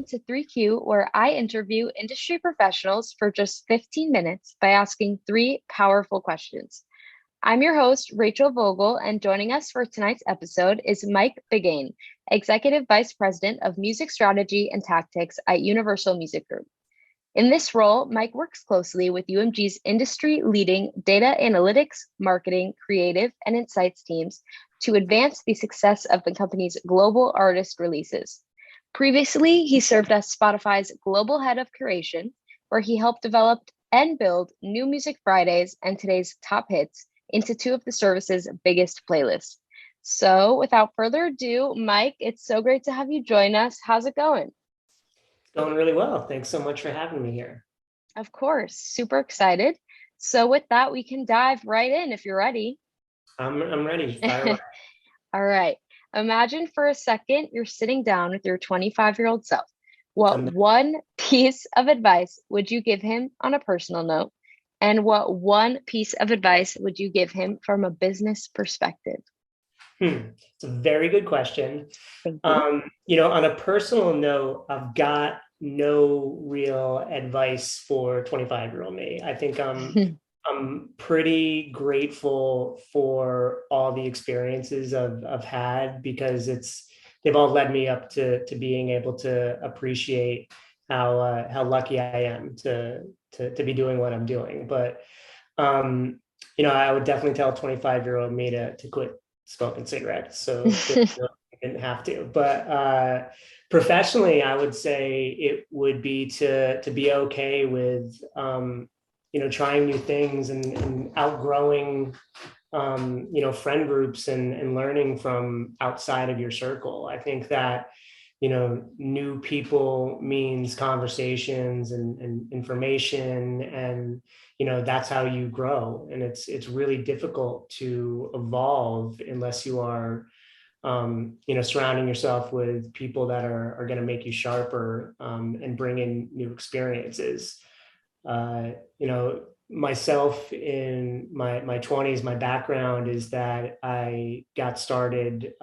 to 3Q, where I interview industry professionals for just 15 minutes by asking three powerful questions. I'm your host, Rachel Vogel, and joining us for tonight's episode is Mike Biggane, Executive Vice President of Music Strategy and Tactics at Universal Music Group. In this role, Mike works closely with UMG's industry-leading data analytics, marketing, creative, and insights teams to advance the success of the company's global artist releases. Previously, he served as Spotify's global head of curation, where he helped develop and build New Music Fridays and today's top hits into two of the service's biggest playlists. So without further ado, Mike, it's so great to have you join us. How's it going? Going really well. Thanks so much for having me here. Of course, super excited. So with that, we can dive right in if you're ready. I'm ready. Fire away. All right. Imagine for a second you're sitting down with your 25-year-old self. What one piece of advice would you give him on a personal note? And what one piece of advice would you give him from a business perspective? It's a very good question. Thank you. On a personal note, I've got no real advice for 25-year-old me. I think I'm pretty grateful for all the experiences I've had, because they've all led me up to being able to appreciate how lucky I am to be doing what I'm doing. But I would definitely tell 25-year-old me to quit smoking cigarettes, so I didn't have to. But professionally, I would say it would be to be okay with trying new things and outgrowing friend groups and learning from outside of your circle. I think that new people means conversations and information, and that's how you grow. And it's really difficult to evolve unless you are surrounding yourself with people that are going to make you sharper and bring in new experiences. Myself in my 20s, my background is that I got started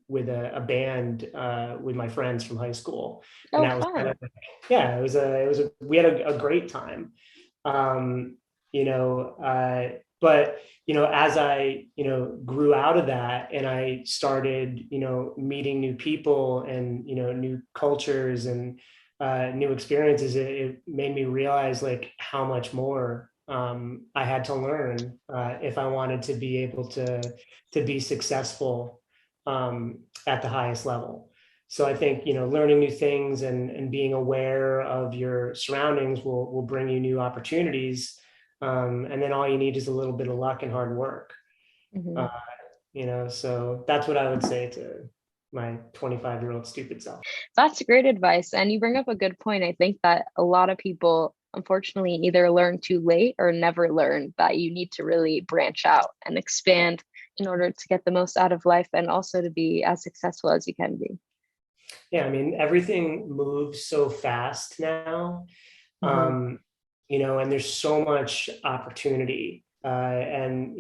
with a band with my friends from high school. And that was fun. kind of, we had a great time. But as I grew out of that and I started meeting new people and new cultures and new experiences, it made me realize like how much more I had to learn if I wanted to be able to be successful at the highest level. So I think learning new things and being aware of your surroundings will bring you new opportunities, and then all you need is a little bit of luck and hard work. So that's what I would say to my 25-year-old stupid self. That's great advice. And you bring up a good point. I think that a lot of people, unfortunately, either learn too late or never learn that you need to really branch out and expand in order to get the most out of life and also to be as successful as you can be. Yeah, I mean, everything moves so fast now, and there's so much opportunity. And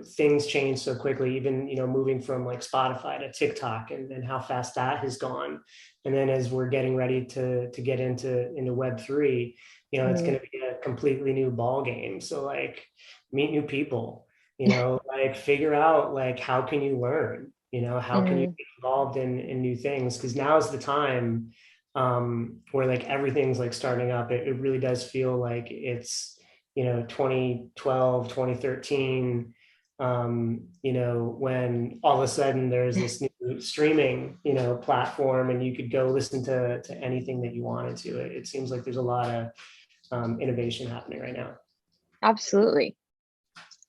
things change so quickly, even moving from like Spotify to TikTok and how fast that has gone. And then as we're getting ready to get into Web3, it's going to be a completely new ball game. So like meet new people, like figure out like how can you learn, how can you get involved in new things, because now is the time where like everything's like starting up. It really does feel like it's 2012, 2013, when all of a sudden there's this new streaming, platform, and you could go listen to anything that you wanted to. It seems like there's a lot of innovation happening right now. Absolutely.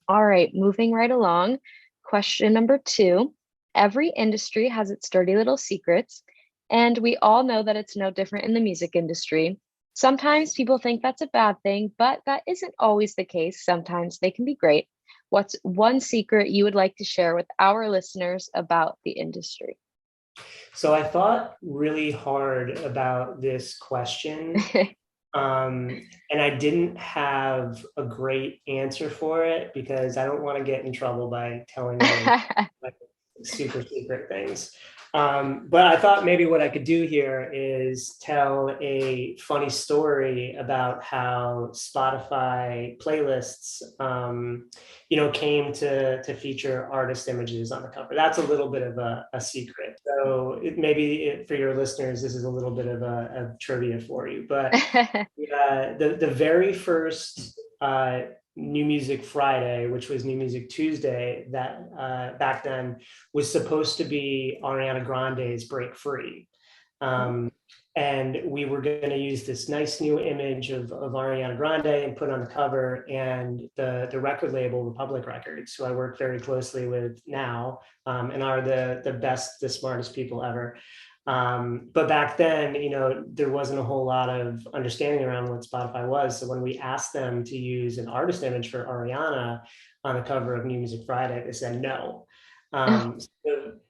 All right, moving right along. Question number 2. Every industry has its dirty little secrets, and we all know that it's no different in the music industry. Sometimes people think that's a bad thing, but that isn't always the case. Sometimes they can be great. What's one secret you would like to share with our listeners about the industry? So I thought really hard about this question, and I didn't have a great answer for it because I don't want to get in trouble by telling you like super secret things. But I thought maybe what I could do here is tell a funny story about how Spotify playlists, came to feature artist images on the cover. That's a little bit of a secret. So for your listeners, this is a little bit of a trivia for you. But the very first New Music Friday, which was New Music Tuesday, that back then was supposed to be Ariana Grande's Break Free. And we were going to use this nice new image of Ariana Grande and put on the cover, and the record label, Republic Records, who I work very closely with now, and are the best, the smartest people ever. But back then, there wasn't a whole lot of understanding around what Spotify was. So when we asked them to use an artist image for Ariana on the cover of New Music Friday, they said no. So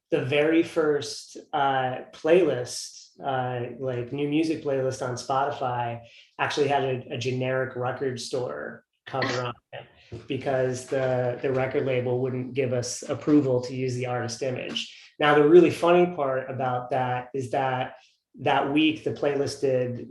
the very first playlist, like new music playlist on Spotify, actually had a generic record store cover on it because the record label wouldn't give us approval to use the artist image. Now, the really funny part about that is that week the playlist did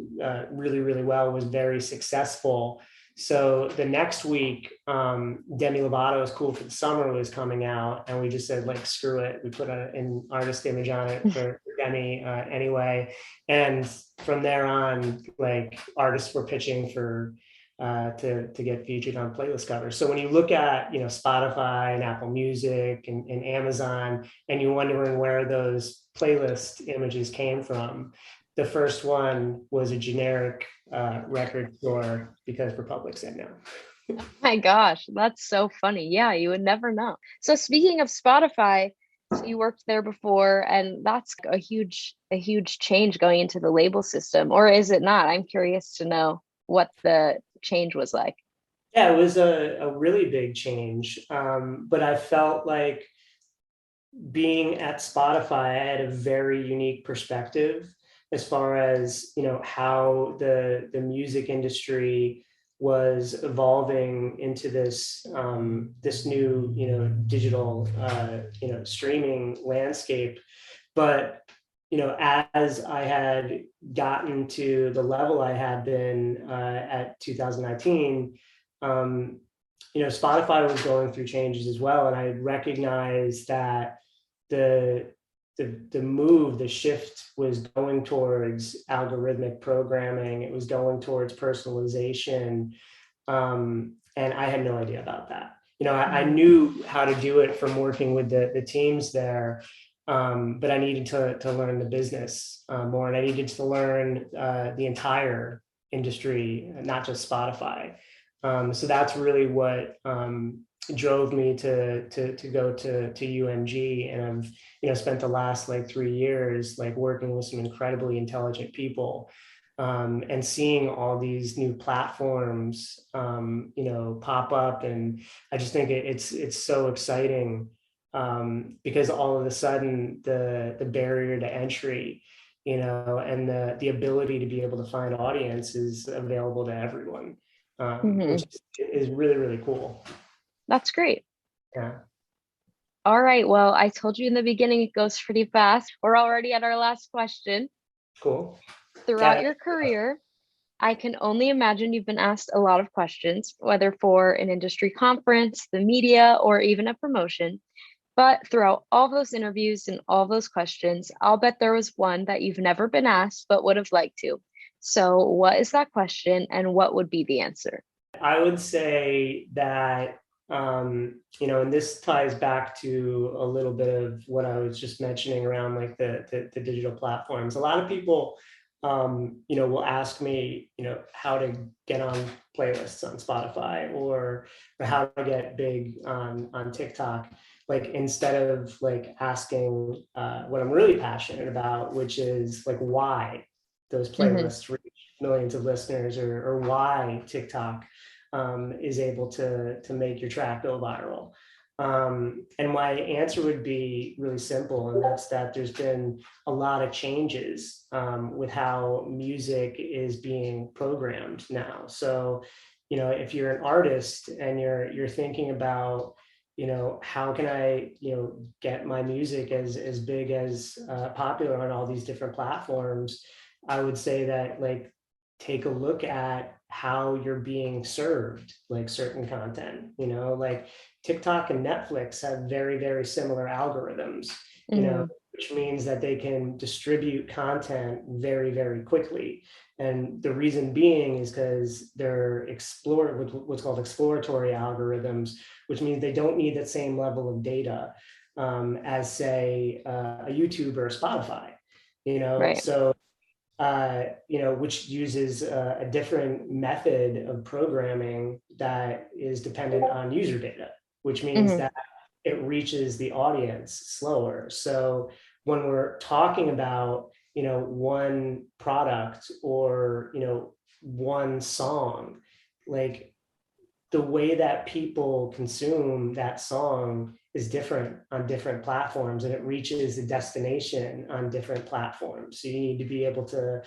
really, really well, was very successful. So the next week, Demi Lovato's Cool for the Summer was coming out, and we just said, like, screw it. We put an artist image on it for Demi anyway. And from there on, like, artists were pitching for to get featured on playlist covers. So when you look at Spotify and Apple Music and Amazon, and you're wondering where those playlist images came from, the first one was a generic record store because Republic said no. Oh my gosh, that's so funny. Yeah, you would never know. So speaking of Spotify, so you worked there before, and that's a huge change going into the label system, or is it not? I'm curious to know what the change was like. Yeah, it was a really big change. But I felt like being at Spotify, I had a very unique perspective as far as how the music industry was evolving into this this new digital streaming landscape. But as I had gotten to the level I had been at 2019, Spotify was going through changes as well, and I recognized that the the shift was going towards algorithmic programming. It was going towards personalization, and I had no idea about that. I knew how to do it from working with the teams there, but I needed to learn the business more, and I needed to learn the entire industry, not just Spotify. So that's really what drove me to go to UMG, and I've spent the last like 3 years like working with some incredibly intelligent people, and seeing all these new platforms pop up, and I just think it's so exciting, because all of a sudden the barrier to entry, and the ability to be able to find audience is available to everyone, which is really, really cool. That's great. Yeah. All right. Well, I told you in the beginning it goes pretty fast. We're already at our last question. Cool. Throughout your career, I can only imagine you've been asked a lot of questions, whether for an industry conference, the media, or even a promotion. But throughout all those interviews and all those questions, I'll bet there was one that you've never been asked but would have liked to. So, what is that question, and what would be the answer? I would say that, and this ties back to a little bit of what I was just mentioning around like the digital platforms. A lot of people, will ask me, how to get on playlists on Spotify, or how to get big on TikTok. Like, instead of like asking what I'm really passionate about, which is like why those playlists reach millions of listeners, or why TikTok is able to make your track go viral. And my answer would be really simple, and that's that there's been a lot of changes with how music is being programmed now. So, if you're an artist and you're thinking about how can I, get my music as big as popular on all these different platforms? I would say that, like, take a look at how you're being served, like, certain content, like TikTok and Netflix have very, very similar algorithms, which means that they can distribute content very, very quickly. And the reason being is because they're what's called exploratory algorithms, which means they don't need that same level of data as, say, a YouTube or a Spotify, Right. so which uses a different method of programming that is dependent on user data, which means that it reaches the audience slower. So when we're talking about, one product or, one song, like, the way that people consume that song is different on different platforms, and it reaches the destination on different platforms. So you need to be able to,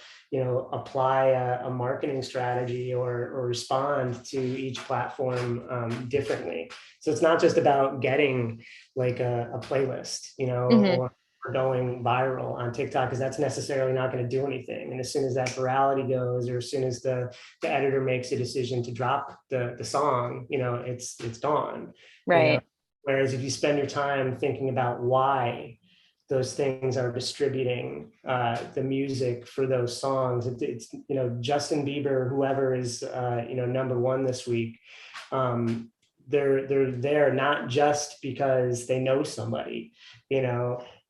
apply a marketing strategy or respond to each platform differently. So it's not just about getting, like, a playlist, or going viral on TikTok, because that's necessarily not going to do anything. And as soon as that virality goes, or as soon as the editor makes a decision to drop the song, it's gone. Right. Whereas if you spend your time thinking about why those things are distributing the music for those songs, it's Justin Bieber, whoever is number one this week, they're there not just because they know somebody,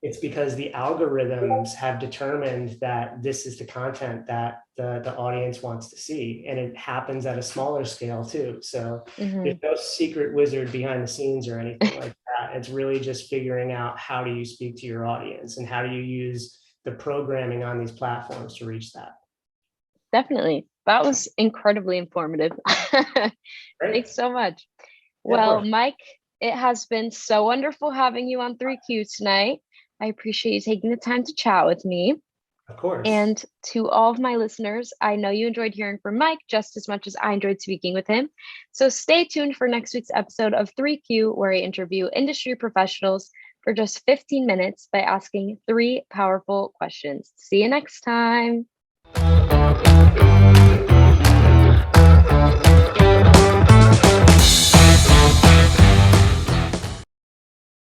it's because the algorithms have determined that this is the content that the audience wants to see. And it happens at a smaller scale too. So there's no secret wizard behind the scenes or anything like that. It's really just figuring out, how do you speak to your audience, and how do you use the programming on these platforms to reach that? Definitely. That was incredibly informative. Thanks so much. Well, Mike, it has been so wonderful having you on 3Q tonight. I appreciate you taking the time to chat with me. Of course. And to all of my listeners, I know you enjoyed hearing from Mike just as much as I enjoyed speaking with him. So stay tuned for next week's episode of 3Q, where I interview industry professionals for just 15 minutes by asking 3 powerful questions. See you next time.